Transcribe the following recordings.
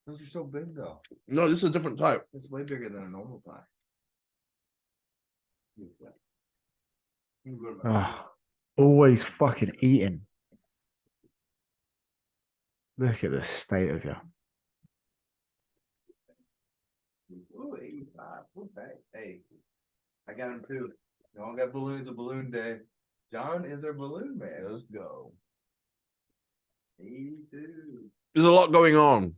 Those are so big, though. No, this is a different type. It's way bigger than a normal pie. Always fucking eating. Look at the state of you. Ooh, 85. Okay. Hey, I got him too. Y'all got balloons. A balloon day. Jon is our balloon man. Let's go. 82. There's a lot going on.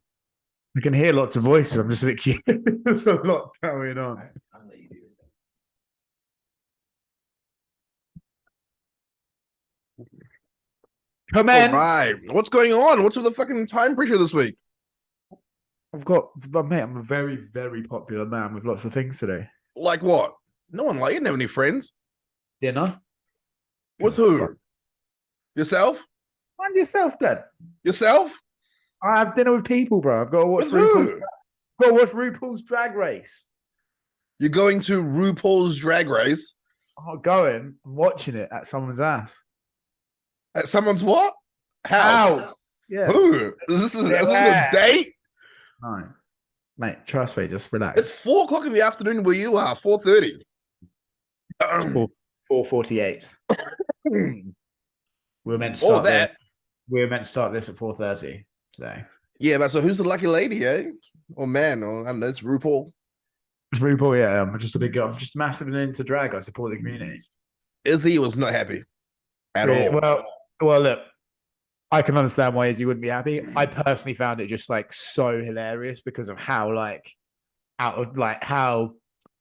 I can hear lots of voices. I'm just a bit curious. There's a lot going on. I'll let you do it. Commence. All right. What's going on? What's with the fucking time pressure this week? But mate, I'm a very, very popular man with lots of things today. Like what? No one like you. Didn't have any friends. Dinner. With who? Yourself? Find yourself, Dad. Yourself? I have dinner with people, bro. I've got to watch RuPaul's Drag Race. You're going to RuPaul's Drag Race? I'm not going. I'm watching it at someone's house. At someone's what? House. Yeah. Who? Is this a date? No. Mate, trust me. Just relax. It's 4 o'clock in the afternoon where you are. 4:30. It's 4:48. We were meant to All start that. We were meant to start this at 4:30 today. Yeah, but so who's the lucky lady, eh? Or man? Or I don't know. It's RuPaul. It's RuPaul, yeah. I'm just massively into drag. I support the community. Izzy was not happy at all. Well, look, I can understand why Izzy wouldn't be happy. I personally found it just like so hilarious because of how how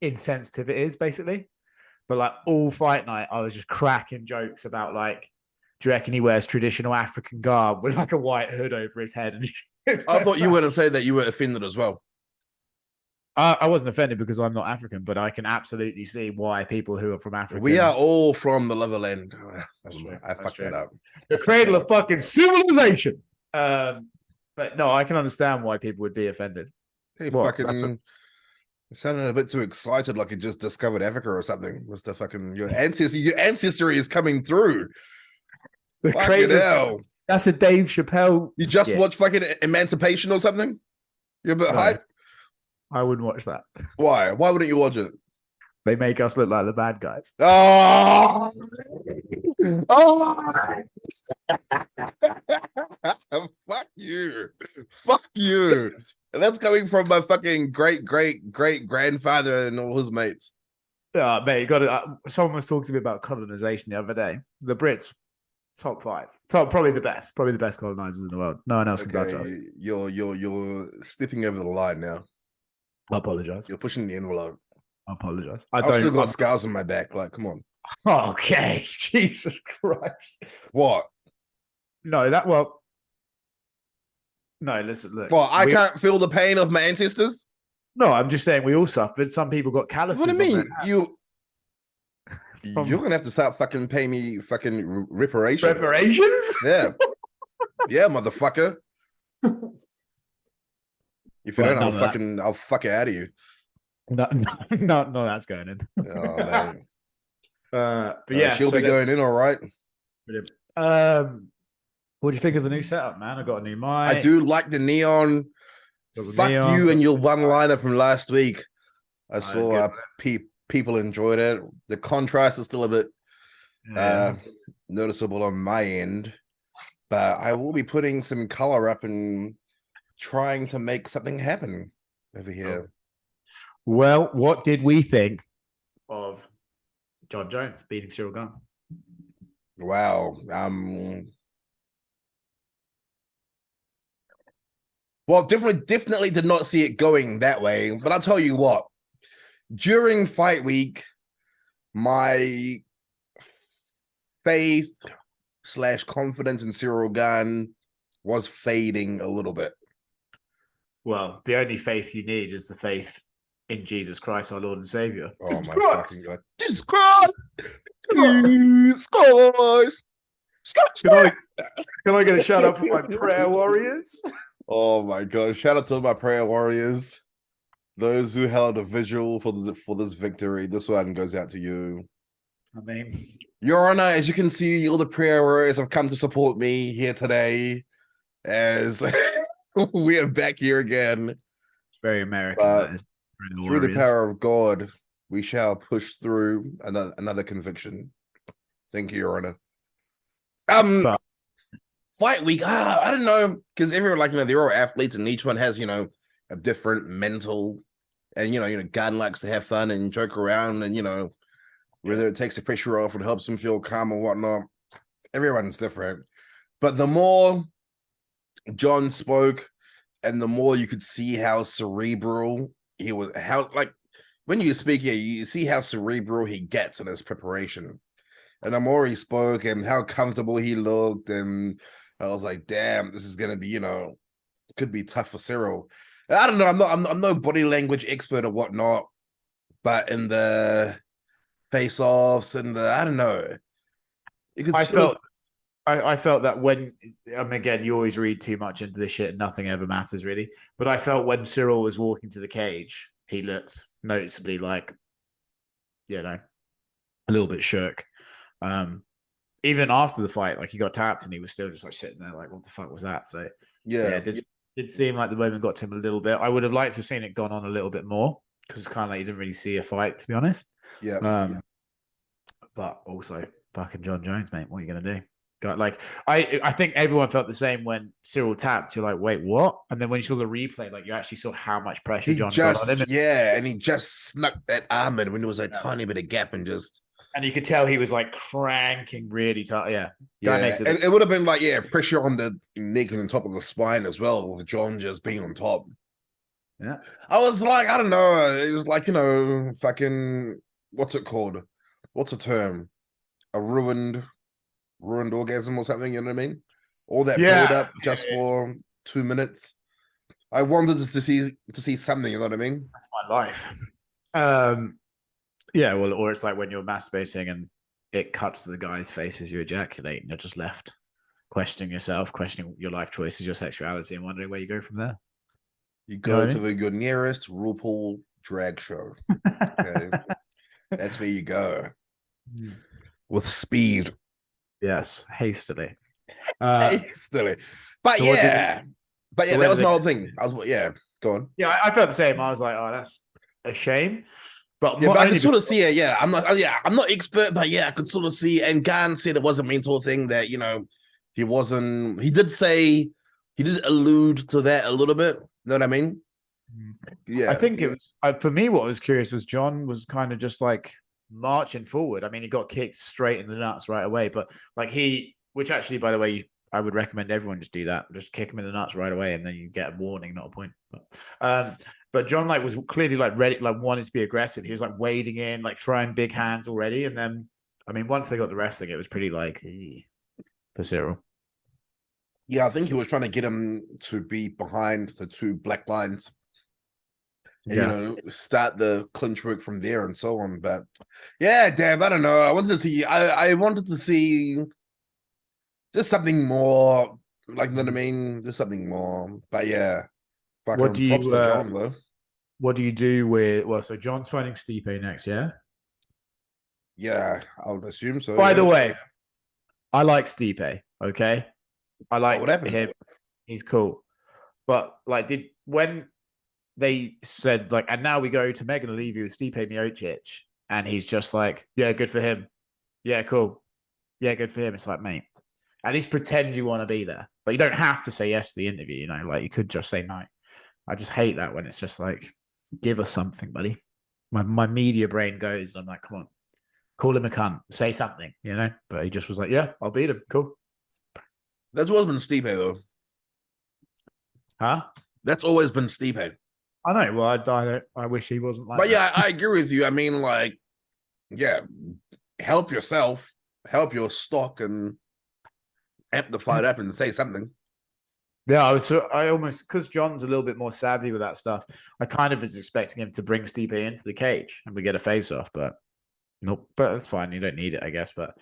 insensitive it is, basically. But like all fight night, I was just cracking jokes about like, do you reckon he wears traditional African garb with like a white hood over his head? And I thought you were going to say that you were offended as well. I wasn't offended because I'm not African, but I can absolutely see why people who are from Africa. We are all from the Leatherland. That's true. I fucked that up. The cradle of fucking civilization. But no, I can understand why people would be offended. Hey, fucking. It sounded a bit too excited, like you just discovered Africa or something. Was the fucking your ancestry is coming through. The fucking hell. That's a Dave Chappelle. You just watched fucking Emancipation or something? You're a bit hype? I wouldn't watch that. Why? Why wouldn't you watch it? They make us look like the bad guys. Oh, fuck you. Fuck you. And that's coming from my fucking great grandfather and all his mates. Mate, you got to. Someone was talking to me about colonization the other day. The Brits, top 5, probably the best colonizers in the world. No one else can touch us. You're stepping over the line now. I apologize. You're pushing the envelope. I apologize. I've still got scars on my back. Like, come on. Okay, Jesus Christ. What? No, listen, look. Well, I can't feel the pain of my ancestors. No, I'm just saying we all suffered. Some people got calluses. What do you mean? You're gonna have to start fucking paying me fucking reparations. Reparations? Yeah. Yeah, motherfucker. If you don't, I'll fuck it out of you. No, that's going in. Oh man. But yeah, she'll be going in, all right. What do you think of the new setup, man? I got a new mic. I do like the neon. Fuck you and your one-liner from last week. I saw people enjoyed it. The contrast is still a bit noticeable on my end, but I will be putting some color up and trying to make something happen over here. Well, what did we think of Jon Jones beating Ciryl Gane? Wow. Well, definitely did not see it going that way. But I'll tell you what, during fight week, my faith / confidence in Ciryl Gane was fading a little bit. Well, the only faith you need is the faith in Jesus Christ, our Lord and Savior. Oh my fucking God. Jesus Christ! Jesus Christ! Can I get a shout out for my prayer warriors? Oh my God. Shout out to my prayer warriors. Those who held a vigil for this victory. This one goes out to you. I mean, Your Honor, as you can see, all the prayer warriors have come to support me here today. As We are back here again. It's very American, But that is. through the power of God, we shall push through another conviction. Thank you, Your Honor. But Fight week. I don't know, because everyone, like, they're all athletes, and each one has, a different mental, and God likes to have fun and joke around, and whether it takes the pressure off and helps him feel calm or whatnot. Everyone's different. But the more Jon spoke, and the more you could see how cerebral he was, when you speak here, you see how cerebral he gets in his preparation. And the more he spoke and how comfortable he looked, and I was like, damn, this is gonna be, could be tough for Ciryl. I don't know, I'm no body language expert or whatnot, but in the face-offs and I don't know. I felt that when, again, you always read too much into this shit and nothing ever matters really. But I felt when Ciryl was walking to the cage, he looked noticeably like, a little bit shook. Even after the fight, like he got tapped and he was still just like sitting there, like, what the fuck was that? So yeah, it did seem like the moment got to him a little bit. I would have liked to have seen it gone on a little bit more because it's kind of like you didn't really see a fight, to be honest. But also fucking Jon Jones, mate. What are you gonna do? Like I think everyone felt the same when Ciryl tapped. You're like, wait, what? And then when you saw the replay, like you actually saw how much pressure Jon got on him. And he just snuck that arm in when there was a tiny bit of gap and just. And you could tell he was like cranking really tight. Yeah. And it would have been like, pressure on the neck and the top of the spine as well, with Jon just being on top. Yeah. I was like, I don't know. It was like, fucking, what's it called? What's the term? A ruined orgasm or something, you know what I mean? All that build up just for 2 minutes. I wanted to see something, you know what I mean? That's my life. Yeah, well, or it's like when you're masturbating and it cuts to the guy's face as you ejaculate, and you're just left questioning yourself, questioning your life choices, your sexuality, and wondering where you go from there. You go to your nearest RuPaul drag show. Okay. That's where you go. With speed. Yes, hastily. Hastily. But so that was my whole thing. Go on. Yeah, I felt the same. I was like, oh, that's a shame. But I could sort of see it. Yeah, I'm not expert, but I could sort of see. And Gane said it was a mental thing that he wasn't. He did allude to that a little bit. You know what I mean? Yeah, I think it was for me. What was curious was Jon was kind of just like marching forward. I mean, he got kicked straight in the nuts right away, but like which actually, by the way, I would recommend everyone just do that. Just kick him in the nuts right away, and then you get a warning, not a point. But Jon was clearly ready, wanted to be aggressive. He was wading in, throwing big hands already. And then, I mean, once they got the wrestling, it was pretty for Ciryl. Yeah, I think he was trying to get him to be behind the two black lines. And, start the clinch work from there and so on. But damn, I don't know. I wanted to see just something more, you know what I mean? Just something more. But what do you props to Jon, though. What do you do with so Jon's fighting Stipe next, yeah? Yeah, I would assume so. By the way, I like Stipe, okay? I like him. He's cool. But when they said and now we go to Megan Levy with Stipe Miocic, and he's just yeah, good for him. Yeah, cool. Yeah, good for him. It's like, mate, at least pretend you want to be there. But you don't have to say yes to the interview, you could just say no. I just hate that when it's just give us something, buddy. My media brain goes, I'm like, come on, call him a cunt, say something, But he just was like, yeah, I'll beat him. Cool. That's always been Stipe, though. Huh? That's always been Stipe. I know. Well, I wish he wasn't like that. But that. I agree with you. I mean, help yourself, help your stock, and amp the fight up and say something. Yeah, I almost, because Jon's a little bit more savvy with that stuff, I kind of was expecting him to bring Stipe into the cage and we get a face-off, but nope. But that's fine. You don't need it, I guess. But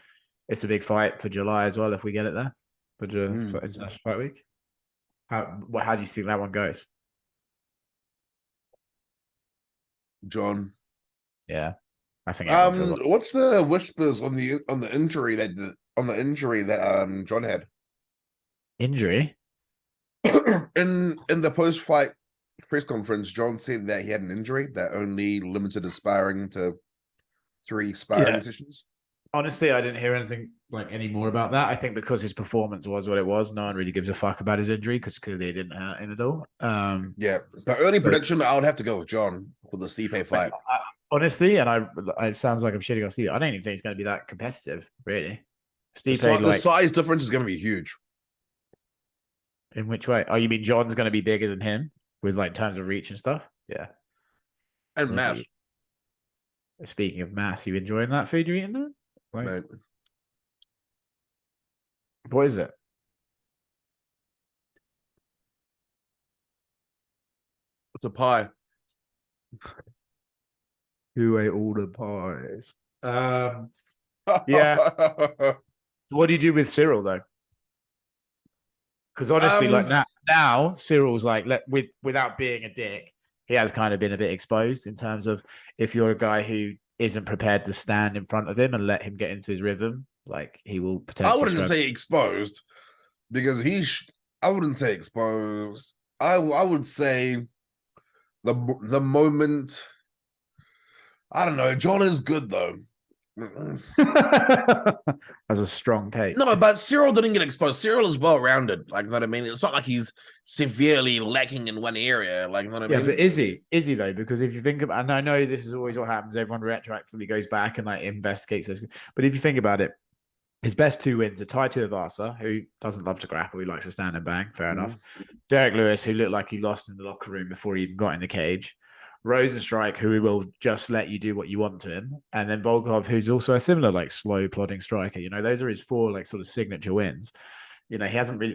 it's a big fight for July as well if we get it there for International Fight Week. How do you think that one goes? Jon. Yeah, I think. What's the whispers on the injury that Jon had? Injury? in the post-fight press conference, Jon said that he had an injury that only limited his sparring to 3 sparring sessions. Honestly, I didn't hear anything like any more about that. I think because his performance was what it was, no one really gives a fuck about his injury because clearly it didn't hurt him at all. Yeah, the early prediction, I would have to go with Jon for the Stipe fight. Honestly, and it sounds like I'm shitting on Stipe. I don't even think it's going to be that competitive, really. Stipe, The size difference is going to be huge. In which way? Oh, you mean Jon's going to be bigger than him with like terms of reach and stuff? Yeah, and mass. Speaking of mass, you enjoying that food you're eating there? Like, Mate. What is it? It's a pie. Who ate all the pies? Yeah. What do you do with Ciryl though? Because honestly, like now, Cyryl's like without being a dick, he has kind of been a bit exposed in terms of if you're a guy who isn't prepared to stand in front of him and let him get into his rhythm, like he will potentially. I wouldn't say exposed because I wouldn't say exposed. I would say the moment. I don't know. Jon is good though. That's a strong take. No, but Ciryl didn't get exposed. Ciryl is well rounded. Like, you know what I mean? It's not like he's severely lacking in one area. Like, you know what I mean? Yeah, but is he? Is he though? Because if you think about, and I know this is always what happens, everyone retroactively goes back and like investigates this. But if you think about it, his best 2 wins are Tai Tuivasa, who doesn't love to grapple, he likes to stand and bang. Fair enough. Derek Lewis, who looked like he lost in the locker room before he even got in the cage. Rosenstrike, who will just let you do what you want to him, and then Volkov, who's also a similar like slow plodding striker. You know, those are his 4 like sort of signature wins. You know, he hasn't really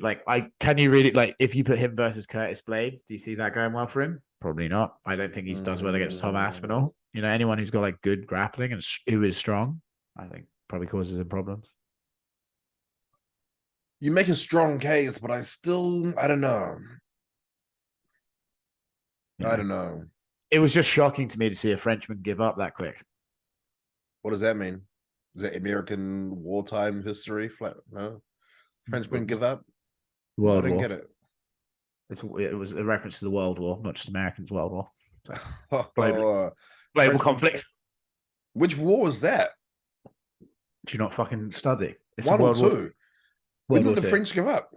can you really like if you put him versus Curtis Blades, do you see that going well for him? Probably not. I don't think he does well against Tom Aspinall. You know, anyone who's got like good grappling and who is strong, I think probably causes him problems. You make a strong case, but I don't know. Yeah. I don't know. It was just shocking to me to see a Frenchman give up that quick. What does that mean? Is that American wartime history? No, Frenchmen give up. I didn't get it. It was a reference to the World War, not just Americans' World War. So, global conflict. Which war was that? Do you not fucking study? It's World War II. When did the French give up?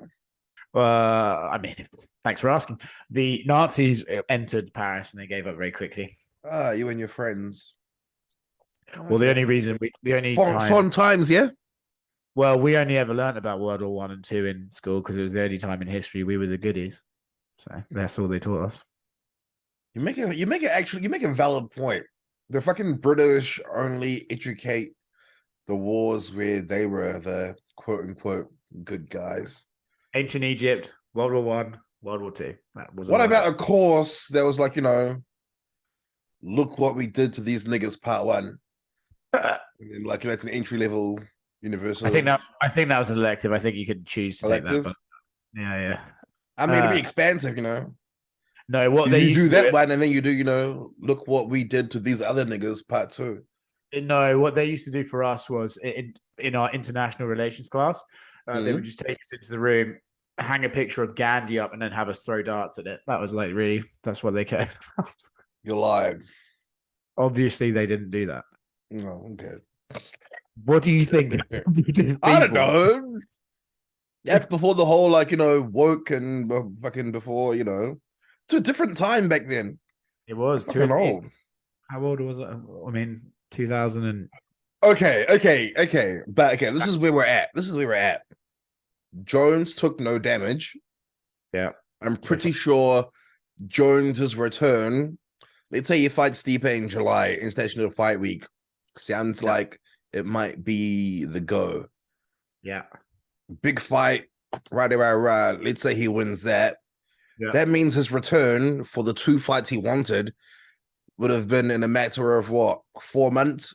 I mean, thanks for asking. The Nazis entered Paris and they gave up very quickly. You and your friends. Well, the only reason fun times, yeah. Well, we only ever learned about World War I and II in school because it was the only time in history we were the goodies. So that's all they taught us. You make a valid point. The fucking British only educate the wars where they were the quote unquote good guys. Ancient Egypt, World War I, World War II. What about a course that was like, you know, look what we did to these niggas part 1? And like, you know, it's an entry level universal. I think that was an elective. I think you could choose to elective? Take that. But yeah. I mean, it'd be expansive, you know. No, what you do that one, and then you do, you know, look what we did to these other niggas part 2. No, what they used to do for us was in our international relations class, they would just take us into the room, hang a picture of Gandhi up, and then have us throw darts at it. That was like really, that's what they cared. You're lying. Obviously, they didn't do that. No, okay. What do you think? I don't know. That's before the whole, like, you know, woke and fucking before, you know, it's a different time back then. It was too old. How old was it? I mean, 2000 and. Okay. But okay, this is where we're at. Jones took no damage. Yeah. I'm pretty sure Jones's return, let's say you fight Stipe in July, International Fight Week, sounds like it might be the go. Yeah. Big fight, right. Let's say he wins that. Yeah. That means his return for the 2 fights he wanted would have been in a matter of what, 4 months?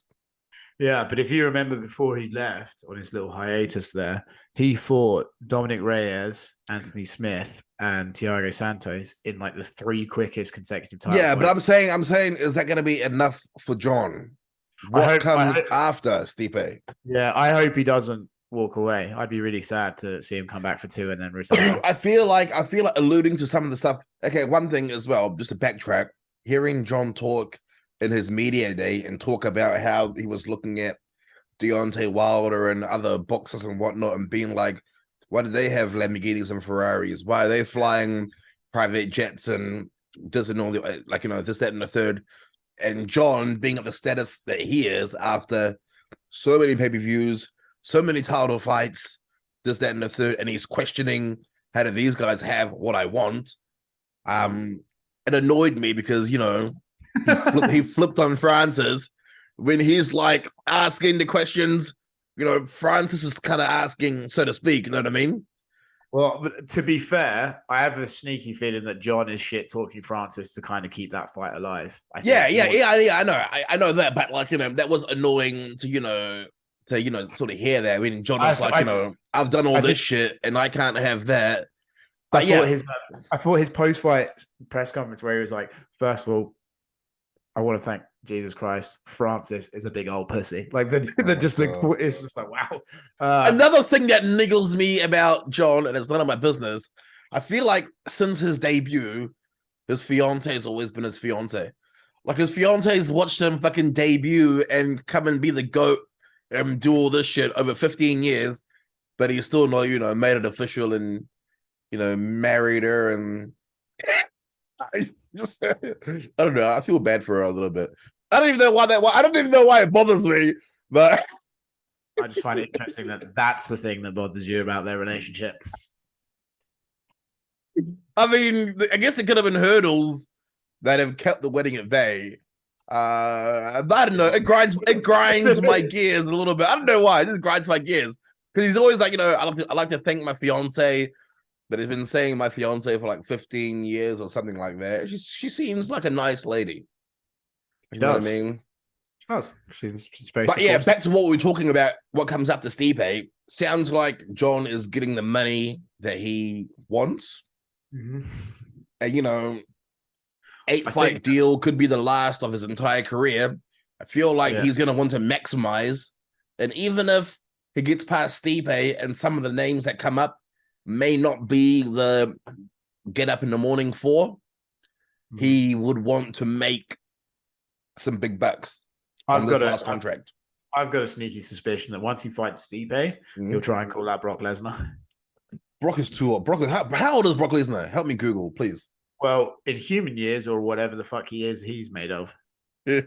Yeah, but if you remember before he left on his little hiatus there, he fought Dominic Reyes, Anthony Smith, and Thiago Santos in like the 3 quickest consecutive times. Yeah, but I'm saying, is that going to be enough for Jon? What comes after Stipe? Yeah, I hope he doesn't walk away. I'd be really sad to see him come back for 2 and then retire. I feel like alluding to some of the stuff. Okay, one thing as well, just to backtrack, hearing Jon talk in his media day and talk about how he was looking at Deontay Wilder and other boxers and whatnot and being like, why do they have Lamborghinis and Ferraris? Why are they flying private jets and this and all the, like, you know, this, that, and the third? And Jon being at the status that he is after so many pay-per-views, so many title fights, this, that, and the third, and he's questioning how do these guys have what I want. It annoyed me because, you know, he flipped on Francis when he's like asking the questions. You know, Francis is kind of asking, so to speak. You know what I mean? Well, but to be fair, I have a sneaky feeling that Jon is shit talking Francis to kind of keep that fight alive. Yeah. I know that, but like, you know, that was annoying to sort of hear that. I mean, Jon was I've done all this shit and I can't have that. But I thought his post-fight press conference where he was like, first of all, I want to thank Jesus Christ. Francis is a big old pussy. Like it's just like, wow. Another thing that niggles me about Jon, and it's none of my business, I feel like since his debut, his fiance has always been his fiance. Like his fiance's watched him fucking debut and come and be the GOAT and do all this shit over 15 years, but he's still not, you know, made it official and, you know, married her and I don't know. I feel bad for her a little bit. I don't even know why it bothers me, but I just find it interesting that that's the thing that bothers you about their relationship. I mean, I guess it could have been hurdles that have kept the wedding at bay. I don't know. It grinds my gears a little bit. I don't know why. It just grinds my gears because he's always like, you know, I like to thank my fiance. That has been saying my fiance for like 15 years or something like that. She seems like a nice lady. You know what I mean? She does. She's very But yeah, back to what we were talking about, what comes after Stipe. Sounds like Jon is getting the money that he wants. Mm-hmm. And, you know, 8-fight deal could be the last of his entire career. I feel like he's going to want to maximize. And even if he gets past Stipe and some of the names that come up may not be the get up in the morning for, he would want to make some big bucks on this last contract. I've got a sneaky suspicion that once he fights Stipe, he'll try and call out Brock Lesnar. Brock is too old. How old is Brock Lesnar? Help me Google, please. Well, in human years or whatever the fuck he is, he's made of. But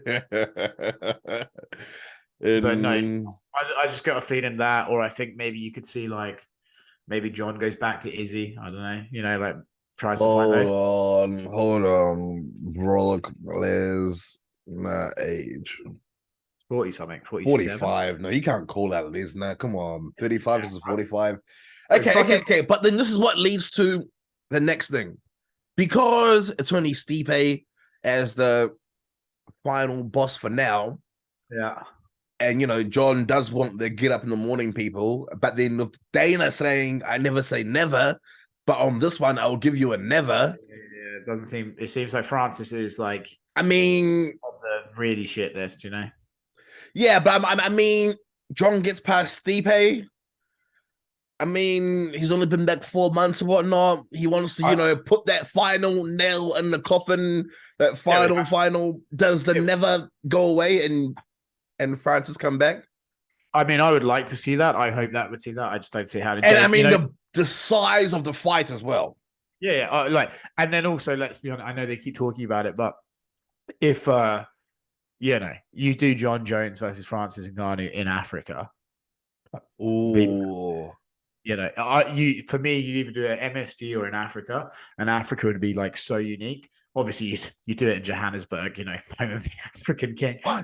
no, I just got a feeling that, or I think maybe you could see like maybe Jon goes back to Izzy. I don't know. You know, like tries to find those. Hold on. Brock Lesnar age. 40 something. 45. No, you can't call that Lesnar. Come on. 35 versus 45. Okay. But then this is what leads to the next thing. Because it's only Stipe as the final boss for now. Yeah. And, you know, Jon does want the get up in the morning people. But then with Dana saying, I never say never. But on this one, I'll give you a never. Yeah, it seems like Francis is like, I mean, on the really shit list, you know? Yeah, but I mean, Jon gets past Stipe. I mean, he's only been back 4 months or whatnot. He wants to, you know, put that final nail in the coffin. That final. Does the never go away and Francis come back? I mean, I would like to see that. I hope that would see that. I just don't see how to. And I mean, the size of the fight as well. Yeah. And then also, let's be honest. I know they keep talking about it, but if you know, you do Jon Jones versus Francis Ngannou in Africa. Ooh. You know, for me, you either do an MSG or in Africa, and Africa would be like so unique. Obviously, you do it in Johannesburg, you know, home of the African king. My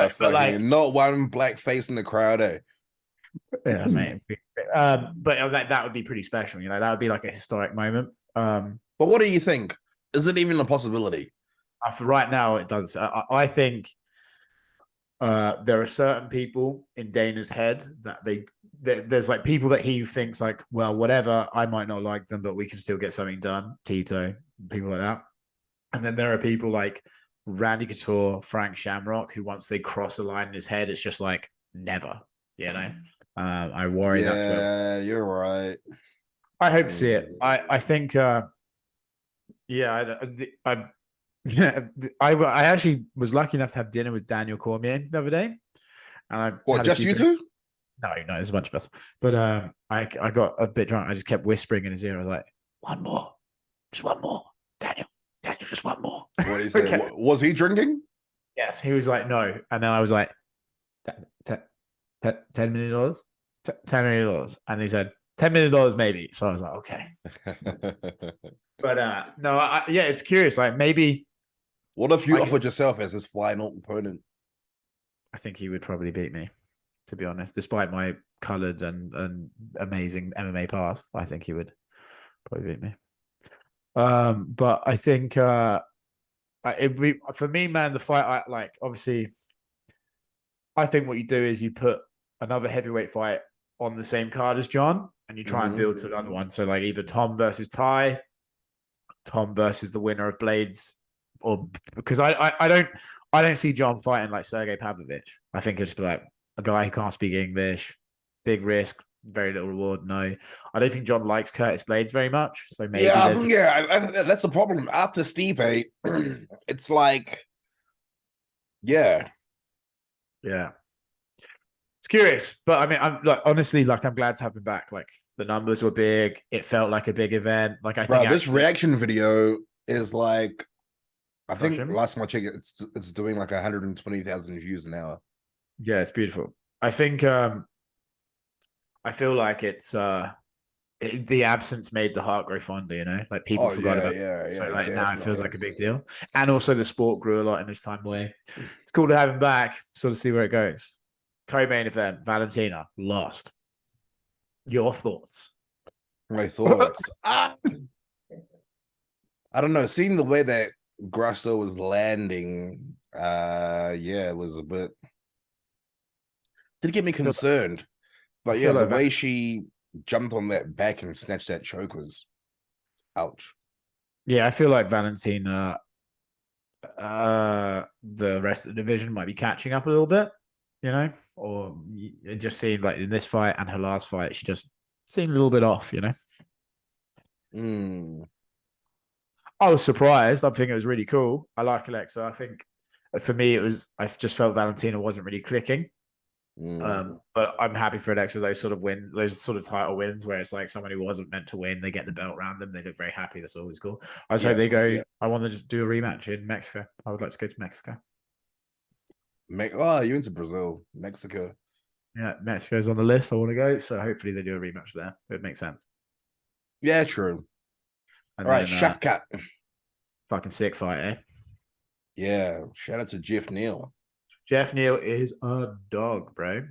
fucking not one black face in the crowd, eh? Yeah, mate. But that would be pretty special, you know. That would be like a historic moment. But what do you think? Is it even a possibility? For right now, it does. I think there are certain people in Dana's head that there's like people that he thinks like, well, whatever, I might not like them, but we can still get something done. Tito, people like that. And then there are people like Randy Couture, Frank Shamrock, who once they cross a line in his head, it's just like never, you know. I worry that's where. Yeah, you're right. I hope to see it. I think. Yeah, yeah, I actually was lucky enough to have dinner with Daniel Cormier the other day, and I What, had a just few you drinks. two? No, there's a bunch of us. But I got a bit drunk. I just kept whispering in his ear. I was like, one more, just one more, Daniel, just one more. What did he say? Okay. Was he drinking? Yes, he was like, no, and then I was like, $10 million, $10 million, and he said $10 million maybe. So I was like, okay. But no, yeah, it's curious. Like maybe. What if you offered yourself as his final opponent? I think he would probably beat me, to be honest. Despite my coloured and amazing MMA past, I think he would probably beat me. But I think it'd be, for me, man, the fight. I like, obviously, I think what you do is you put another heavyweight fight on the same card as Jon, and you try and build to another one. So like either Tom versus Ty, Tom versus the winner of Blades, or because I don't see Jon fighting like Sergey Pavlovich. I think it'd just be like a guy who can't speak English, big risk, very little reward. No, I don't think Jon likes Curtis Blades very much. So maybe that's the problem. After Stipe, it's like, yeah. It's curious, but I mean, I'm like honestly, like I'm glad to have him back. Like the numbers were big. It felt like a big event. Like I think this reaction video is like, I think him. last time I checked, it's doing like 120,000 views an hour. Yeah, it's beautiful. I think I feel like it's the absence made the heart grow fonder, you know, like people forgot about it. So like definitely. Now it feels like a big deal. And also the sport grew a lot in this time away. It's cool to have him back, sort of see where it goes. Co-main event, Valentina lost. Your thoughts? My thoughts. I don't know. Seeing the way that Grasso was landing, it was a bit, did get me concerned. But yeah, the way she jumped on that back and snatched that choke was ouch. Yeah, I feel like Valentina, the rest of the division might be catching up a little bit, you know, or it just seemed like in this fight and her last fight, she just seemed a little bit off, you know. I was surprised. I think it was really cool. I like Alexa. I think for me, I just felt Valentina wasn't really clicking. But I'm happy for Alexa. Those sort of title wins where it's like someone who wasn't meant to win, they get the belt around them. They look very happy. That's always cool. I just hope they go. Yeah. I want to just do a rematch in Mexico. I would like to go to Mexico. You into Brazil, Mexico? Yeah, Mexico's on the list. I want to go. So hopefully they do a rematch there. It makes sense. Yeah, true. And all right, Shavkat. Fucking sick fight, eh? Yeah. Shout out to Geoff Neal. Geoff Neal is a dog, bro.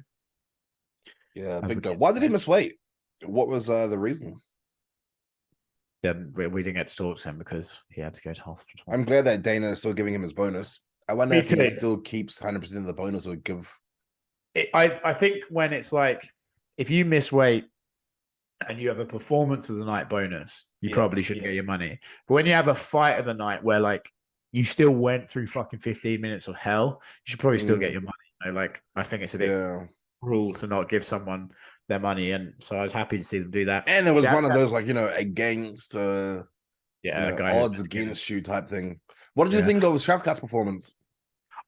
Yeah, big dog. Why did he miss weight? What was the reason? Yeah, we didn't get to talk to him because he had to go to hospital. I'm glad that Dana is still giving him his bonus. I wonder if he still keeps 100% of the bonus or give. I think when it's like, if you miss weight and you have a performance of the night bonus, you probably shouldn't get your money. But when you have a fight of the night where like you still went through fucking 15 minutes of hell, you should probably still get your money. You know? Like I think it's a bit rule to not give someone their money, and so I was happy to see them do that. And it was one of those like, you know, against odds against you type thing. What did you think of Shavkat's performance?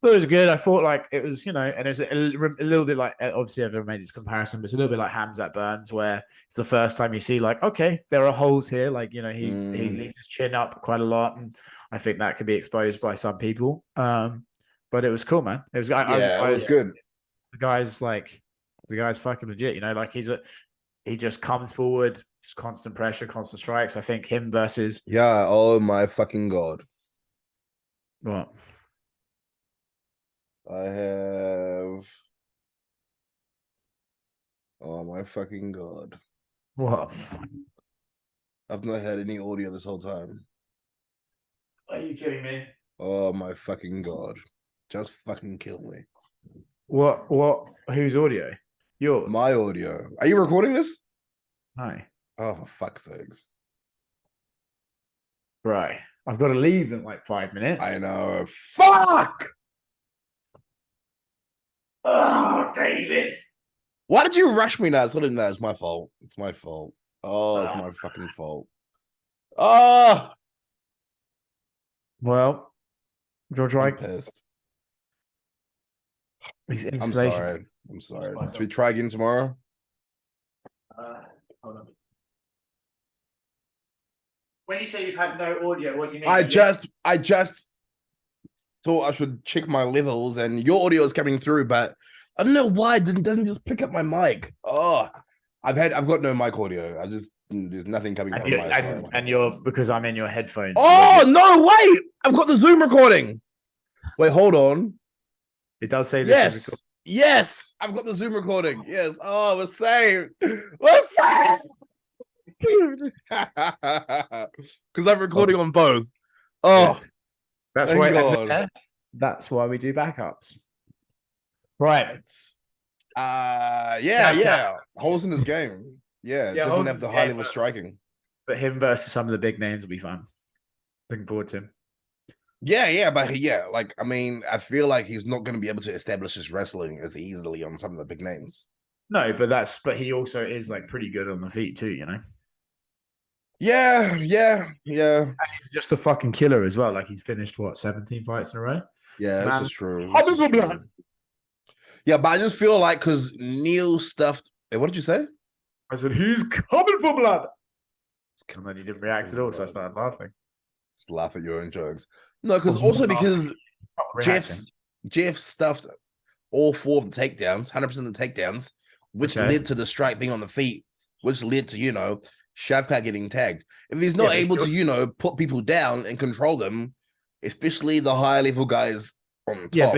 Well, it was good. I thought like it was, you know, and it's a little bit like, obviously I've never made this comparison, but it's a little bit like Hamzat Burns, where it's the first time you see like, okay, there are holes here. Like, you know, he leaves his chin up quite a lot, and I think that could be exposed by some people. But it was cool, man. It was it was good. The guy's fucking legit, you know, like he just comes forward, just constant pressure, constant strikes. I think him versus oh my fucking god. What? I have. Oh my fucking god. What? I've not had any audio this whole time. Are you kidding me? Oh my fucking god. Just fucking kill me. What? Whose audio? Yours? My audio. Are you recording this? No. Oh, for fuck's sakes. Right. I've got to leave in like 5 minutes. I know. Fuck! Oh, David. Why did you rush me now? It's not in that. It's my fault. It's my fault. Oh, it's my fucking fault. Oh, Well, George, I'm right? pissed. These I'm installation. sorry. I'm sorry. Should we try again tomorrow? Hold on. When you say you've had no audio, what do you mean? I just thought I should check my levels, and your audio is coming through, but I don't know why it doesn't just pick up my mic. Oh, I've got no mic audio. There's nothing coming from my side. And you're because I'm in your headphones. Oh no! Wait, I've got the Zoom recording. Wait, hold on. It does say this. Yes, I've got the Zoom recording. Yes. Oh, we're saved. We're saved. Because I'm recording on both. Oh, good. That's thank why. God. That's why we do backups. Right. Yeah. Holes in his game. Yeah, doesn't have the high level striking. But him versus some of the big names will be fun. Looking forward to him. Like, I mean, I feel like he's not going to be able to establish his wrestling as easily on some of the big names. No, but he also is like pretty good on the feet too, you know? Yeah. And he's just a fucking killer as well. Like he's finished 17 fights in a row? Yeah, this is true. True. Yeah, but I just feel like because Neil stuffed. Hey, what did you say? I said, he's coming for blood. And then he didn't react at all, so I started laughing. Just laugh at your own jokes. No, because Geoff stuffed all 4 of the takedowns, 100% of the takedowns, which led to the strike being on the feet, which led to, Shavkat getting tagged. If he's not able to, put people down and control them, especially the higher level guys on top. Yeah,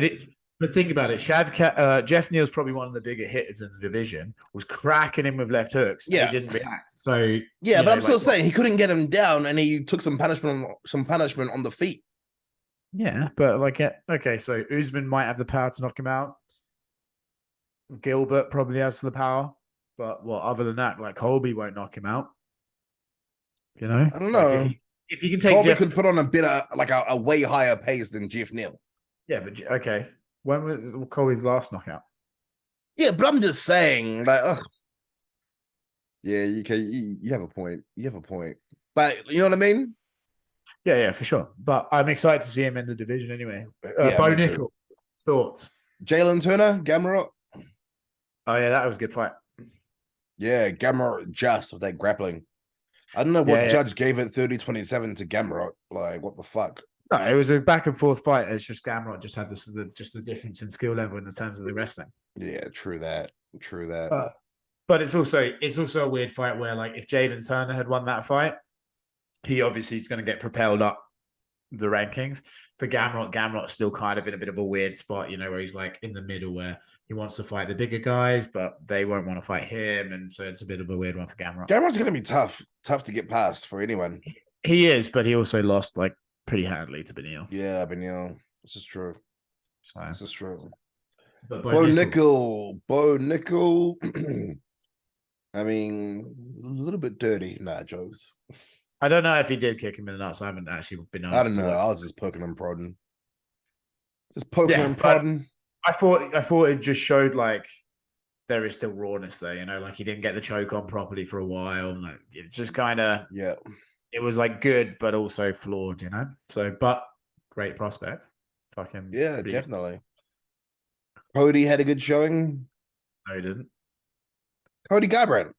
but think about it. Shavkat, Geoff Neal's probably one of the bigger hitters in the division, was cracking him with left hooks. Yeah. He didn't react. So yeah, but I'm still saying he couldn't get him down and he took some punishment on the feet. Yeah, but okay, so Usman might have the power to knock him out. Gilbert probably has the power. But other than that, like Colby won't knock him out. You know? I don't know. If you can take Colby could put on a bit of like a way higher pace than Geoff Neal. Yeah, but okay. When was Colby's last knockout? Yeah, but I'm just saying, like, yeah, you have a point. You have a point. But you know what I mean? Yeah, for sure. But I'm excited to see him in the division anyway. Bo Nickel, thoughts? Jalen Turner, Gamrot. Oh yeah, that was a good fight. Yeah, Gamrot just with that grappling. I don't know what judge gave it 30-27 to Gamrot. Like, what the fuck? No, it was a back and forth fight. It's just Gamrot just had the difference in skill level in the terms of the wrestling. Yeah, true that. But it's also a weird fight where, like, if Jalen Turner had won that fight, he obviously is going to get propelled up the rankings. For Gamrot's still kind of in a bit of a weird spot, where he's like in the middle where he wants to fight the bigger guys, but they won't want to fight him. And so it's a bit of a weird one for Gamrot. Gamrot's going to be tough to get past for anyone. He is, but he also lost like pretty handily to Beneil. Yeah, Beneil. This is true. This is true. But Bo Nickel. I mean, a little bit dirty. Nah, jokes. I don't know if he did kick him in the nuts. I haven't actually been honest. I don't know. I was just poking and prodding. I thought it just showed like there is still rawness there, like he didn't get the choke on properly for a while. Like it's just kind of it was like good, but also flawed, So, but great prospect. Fucking definitely. Good. Cody had a good showing. No, he didn't. Cody Garbrant.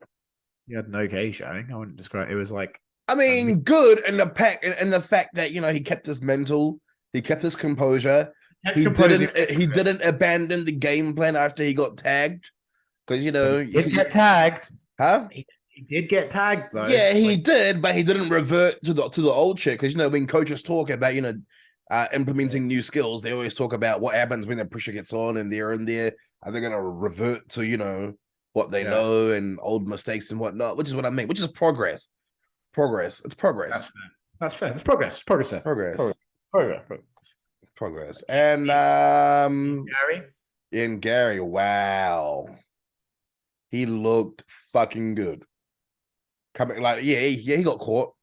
He had an okay showing. I wouldn't describe it. Was like, I mean, good in the fact that he kept his mental, he kept his composure. He didn't abandon the game plan after he got tagged. Because he did get tagged. Huh? He did get tagged though. Yeah, he did, but he didn't revert to the old shit. Because when coaches talk about implementing new skills, they always talk about what happens when the pressure gets on and they're in there. Are they gonna revert to what they know and old mistakes and whatnot? Which is what I mean. Which is progress. It's progress. That's fair. It's progress. Progress. And Garry, wow. He looked fucking good. He got caught.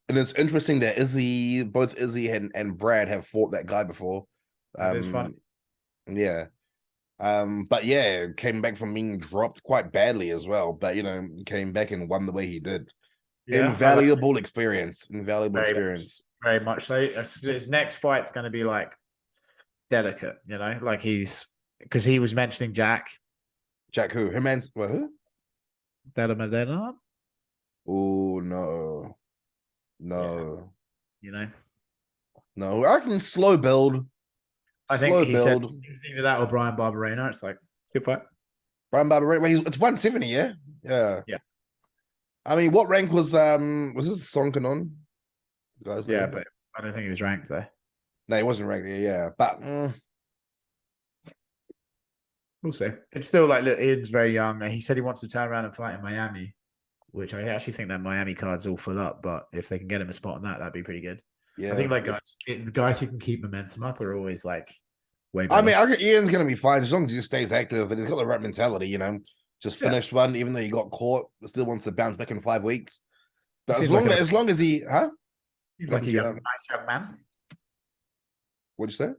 And it's interesting that both Izzy and Brad have fought that guy before. That is fun. Yeah. But yeah, came back from being dropped quite badly as well. But came back and won the way he did. Yeah, Invaluable experience. Invaluable very experience. Very much so. His next fight's going to be like delicate, like because he was mentioning Jack. Jack who? Him and who? Della Medina. Oh no. No. Yeah. No, I can slow build. I think he said either that or Brian Barberena. It's like good fight. Brian Barberena, it's 170, yeah? Yeah. Yeah. I mean, what rank was this Sonkin on? But I don't think he was ranked there. No, he wasn't ranked there, yeah. But we'll see. It's still like, look, Ian's very young. He said he wants to turn around and fight in Miami, which I actually think that Miami card's all full up. But if they can get him a spot on that, that'd be pretty good. Yeah. I think like the guys who can keep momentum up are always like way better. I mean, I think Ian's gonna be fine as long as he just stays active and he's got the right mentality, Just finished one, even though he got caught, still wants to bounce back in 5 weeks. But as long as he seems like a nice young man. What'd you say?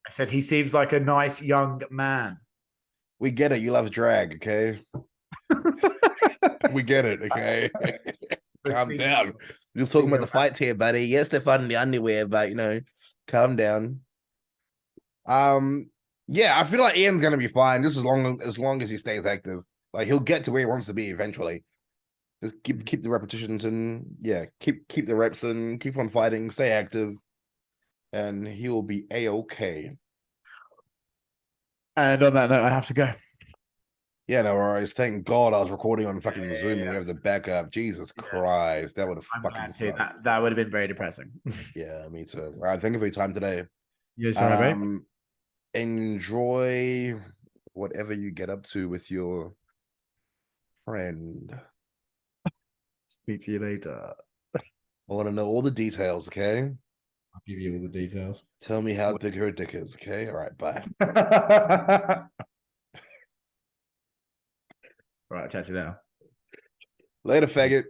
I said he seems like a nice young man. We get it. You love drag, okay? We get it, okay? Calm down. We're talking about the fights here, buddy. Yes, they're fun in the underwear, but calm down. Yeah, I feel like Ian's gonna be fine just as long as he stays active. Like he'll get to where he wants to be eventually. Just keep the repetitions and keep the reps and keep on fighting, stay active, and he will be a-okay. And on that note, I have to go. Yeah, no worries. Thank God I was recording on fucking Zoom and we have the backup. Jesus Christ, that would have fucking sucked. That would have been very depressing. Yeah, me too. All right, thank you for your time today. Yes, all right, mate. Enjoy whatever you get up to with your friend. Speak to you later. I want to know all the details, okay? I'll give you all the details. Tell me how big her dick is, okay? All right, bye. All right, chat to you now. Later, faggot.